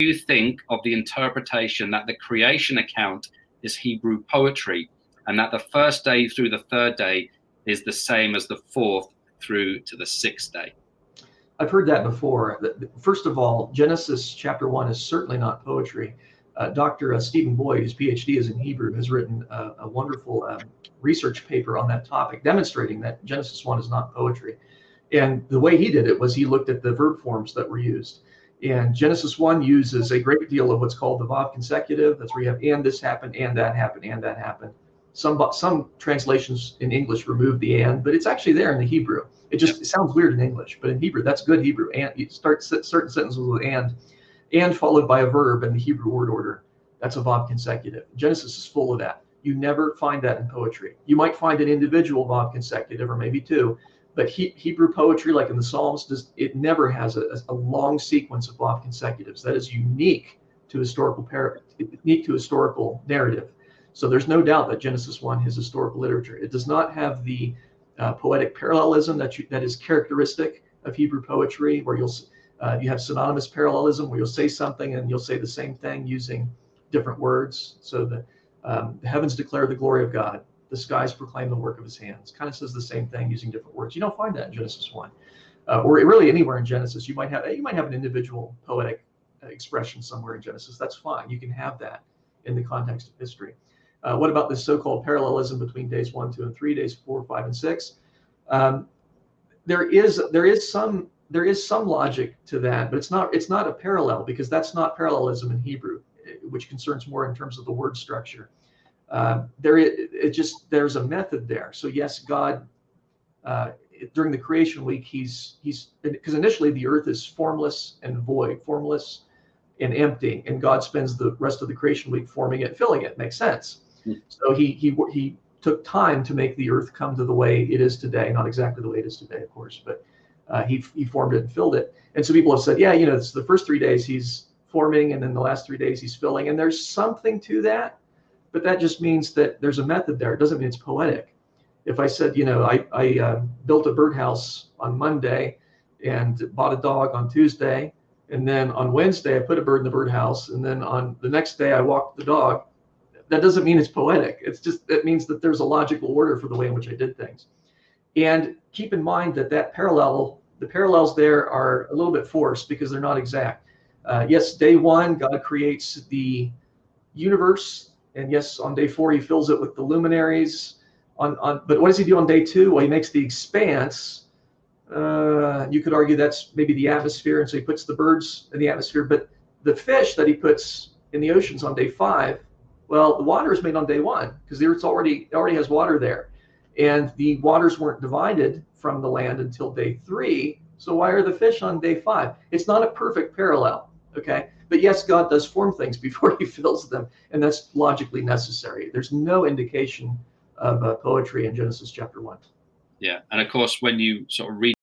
you think of the interpretation that the creation account is Hebrew poetry, and that the first day through the third day is the same as the fourth through to the sixth day? I've heard that before. First of all, Genesis chapter 1 is certainly not poetry. Dr. Stephen Boyd, whose PhD is in Hebrew, has written a wonderful research paper on that topic, demonstrating that Genesis 1 is not poetry. And the way he did it was he looked at the verb forms that were used. And Genesis 1 uses a great deal of what's called the Vav consecutive. That's where you have and this happened, and that happened, and that happened. Some translations in English remove the and, but it's actually there in the Hebrew. It sounds weird in English, but in Hebrew, that's good Hebrew. And you start certain sentences with and followed by a verb in the Hebrew word order. That's a Vav consecutive. Genesis is full of that. You never find that in poetry. You might find an individual Vav consecutive, or maybe two, but Hebrew poetry, like in the Psalms, it never has a long sequence of Vav consecutives. That is unique to historical narrative. So there's no doubt that Genesis 1 is historical literature. It does not have the poetic parallelism that is characteristic of Hebrew poetry, where you have synonymous parallelism, where you'll say something and you'll say the same thing using different words. So the heavens declare the glory of God, the skies proclaim the work of his hands. Kind of says the same thing using different words. You don't find that in Genesis 1, or really anywhere in Genesis. You might have an individual poetic expression somewhere in Genesis. That's fine. You can have that in the context of history. What about this so-called parallelism between days 1, 2, and 3, days 4, 5, and 6? There is some logic to that, but it's not a parallel, because that's not parallelism in Hebrew, which concerns more in terms of the word structure. There's a method there. So yes, God during the creation week, he's because initially the earth is formless and void, formless and empty, and God spends the rest of the creation week forming it, filling it. Makes sense. So he took time to make the earth come to the way it is today. Not exactly the way it is today, of course, but he formed it and filled it. And so people have said, yeah, it's the first 3 days he's forming, and then the last 3 days he's filling. And there's something to that, but that just means that there's a method there. It doesn't mean it's poetic. If I said, I built a birdhouse on Monday and bought a dog on Tuesday, and then on Wednesday I put a bird in the birdhouse, and then on the next day I walked the dog, that doesn't mean it's poetic. It means that there's a logical order for the way in which I did things. And keep in mind that the parallels there are a little bit forced because they're not exact. Yes, day 1, God creates the universe. And yes, on day 4, he fills it with the luminaries. But what does he do on day 2? Well, he makes the expanse. You could argue that's maybe the atmosphere. And so he puts the birds in the atmosphere. But the fish that he puts in the oceans on day 5, well, the water is made on day 1 because the earth already has water there. And the waters weren't divided from the land until day 3. So why are the fish on day 5? It's not a perfect parallel, okay? But yes, God does form things before he fills them, and that's logically necessary. There's no indication of poetry in Genesis chapter 1. Yeah, and of course, when you sort of read